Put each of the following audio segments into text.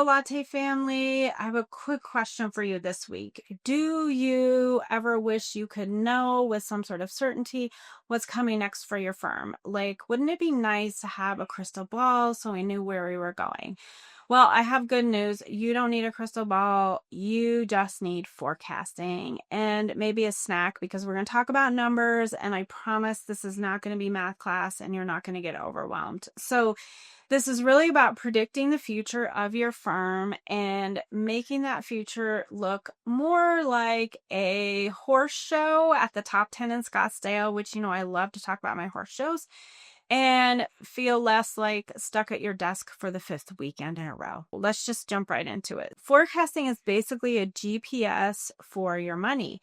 Legal Latte family, I have a quick question for you this week. Do you ever wish you could know with some sort of certainty what's coming next for your firm? Like, wouldn't it be nice to have a crystal ball so we knew where we were going? Well, I have good news. You don't need a crystal ball. You just need forecasting and maybe a snack because we're going to talk about numbers. And I promise this is not going to be math class and you're not going to get overwhelmed. So, this is really about predicting the future of your firm and making that future look more like a horse show at the top 10 in Scottsdale, which, I love to talk about my horse shows, and feel less like stuck at your desk for the fifth weekend in a row. Let's just jump right into it. Forecasting is basically a GPS for your money.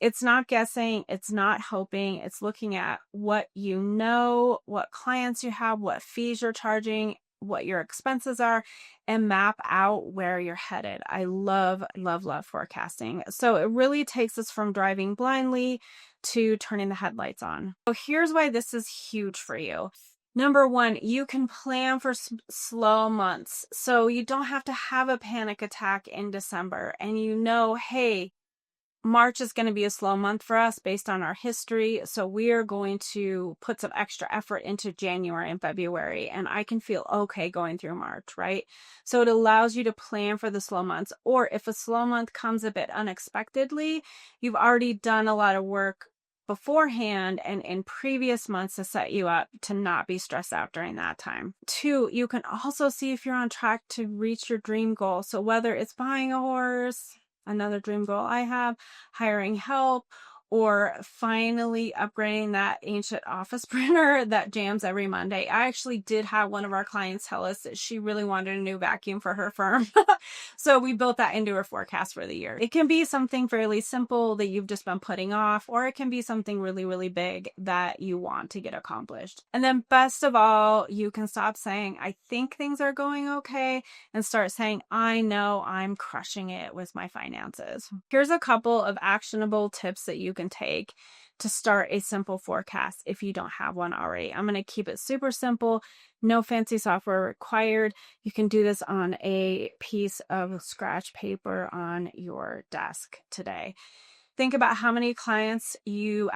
It's not guessing, it's not hoping, it's looking at what you know, what clients you have, what fees you're charging, what your expenses are, and map out where you're headed. I love, love, love forecasting. So it really takes us from driving blindly to turning the headlights on. So here's why this is huge for you. Number one, you can plan for slow months. So you don't have to have a panic attack in December. And hey, March is going to be a slow month for us based on our history. So we are going to put some extra effort into January and February. And I can feel okay going through March, right? So it allows you to plan for the slow months. Or if a slow month comes a bit unexpectedly, you've already done a lot of work beforehand and in previous months to set you up to not be stressed out during that time. Two, you can also see if you're on track to reach your dream goal. So whether it's buying a horse, another dream goal I have, hiring help, or finally upgrading that ancient office printer that jams every Monday. I actually did have one of our clients tell us that she really wanted a new vacuum for her firm. So we built that into her forecast for the year. It can be something fairly simple that you've just been putting off, or it can be something really, really big that you want to get accomplished. And then best of all, you can stop saying, I think things are going okay, and start saying, I know I'm crushing it with my finances. Here's a couple of actionable tips that you can take to start a simple forecast if you don't have one already. I'm going to keep it super simple, no fancy software required. You can do this on a piece of scratch paper on your desk today. Think about how many clients you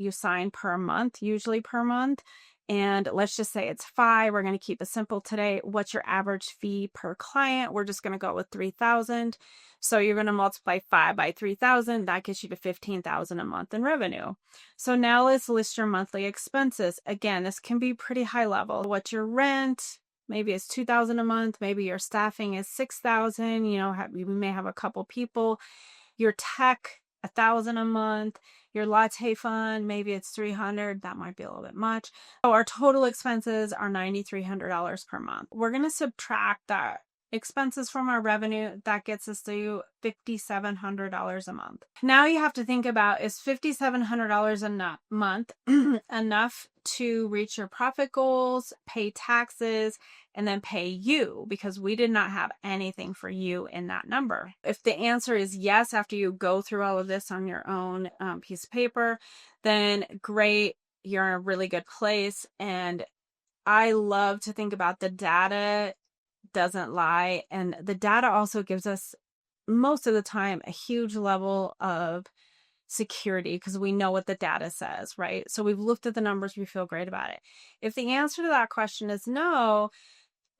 sign per month, usually per month. And let's just say it's 5. We're going to keep it simple today. What's your average fee per client? We're just going to go with $3,000. So you're going to multiply 5 by 3,000. That gets you to $15,000 a month in revenue. So now let's list your monthly expenses. Again, this can be pretty high level. What's your rent? Maybe it's $2,000 a month. Maybe your staffing is $6,000. You may have a couple people. Your tech, $1,000 a month. Your latte fund, maybe it's $300. That might be a little bit much. So our total expenses are $9,300 per month. We're going to subtract that expenses from our revenue. That gets us to $5,700 a month. Now you have to think about, is $5,700 a month enough to reach your profit goals, pay taxes, and then pay you, because we did not have anything for you in that number. If the answer is yes, after you go through all of this on your own piece of paper, then great, you're in a really good place. And I love to think about the data doesn't lie. And the data also gives us, most of the time, a huge level of security because we know what the data says, right? So we've looked at the numbers, we feel great about it. If the answer to that question is no,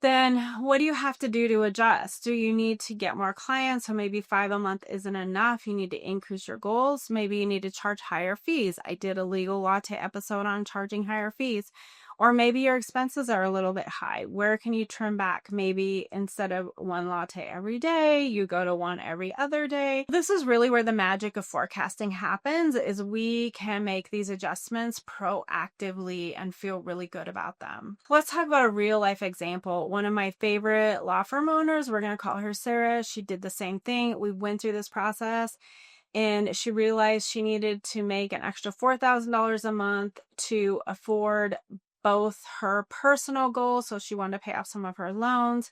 then what do you have to do to adjust? Do you need to get more clients? So maybe 5 a month isn't enough. You need to increase your goals. Maybe you need to charge higher fees. I did a Legal Latte episode on charging higher fees. Or maybe your expenses are a little bit high. Where can you trim back? Maybe instead of 1 latte every day, you go to 1 every other day. This is really where the magic of forecasting happens, is we can make these adjustments proactively and feel really good about them. Let's talk about a real life example. One of my favorite law firm owners, we're going to call her Sarah. She did the same thing. We went through this process, and she realized she needed to make an extra $4,000 a month to afford both her personal goals, so she wanted to pay off some of her loans,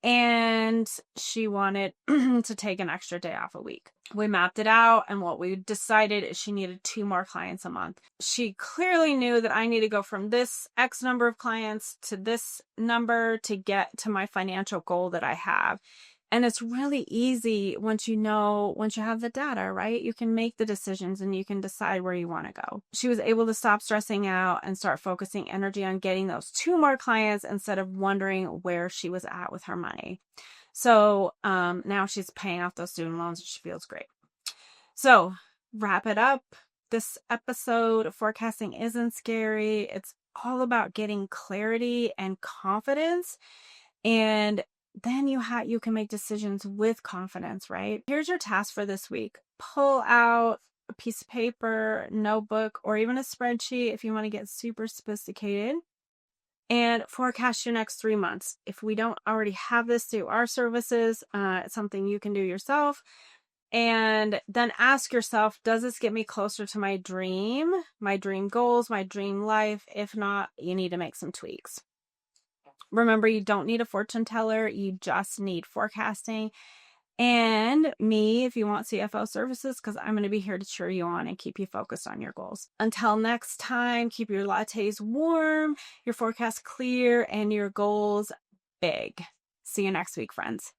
and she wanted to take an extra day off a week. We mapped it out, and what we decided is she needed 2 more clients a month. She clearly knew that I need to go from this X number of clients to this number to get to my financial goal that I have. And it's really easy once you have the data, right? You can make the decisions and you can decide where you want to go. She was able to stop stressing out and start focusing energy on getting those 2 more clients instead of wondering where she was at with her money. So now she's paying off those student loans and she feels great. So wrap it up. This episode, forecasting isn't scary. It's all about getting clarity and confidence, and then you can make decisions with confidence, right? Here's your task for this week. Pull out a piece of paper, notebook, or even a spreadsheet if you want to get super sophisticated, and forecast your next 3 months. If we don't already have this through our services, it's something you can do yourself. And then ask yourself, does this get me closer to my dream goals, my dream life? If not, you need to make some tweaks. Remember, you don't need a fortune teller. You just need forecasting. And me, if you want CFO services, because I'm going to be here to cheer you on and keep you focused on your goals. Until next time, keep your lattes warm, your forecast clear, and your goals big. See you next week, friends.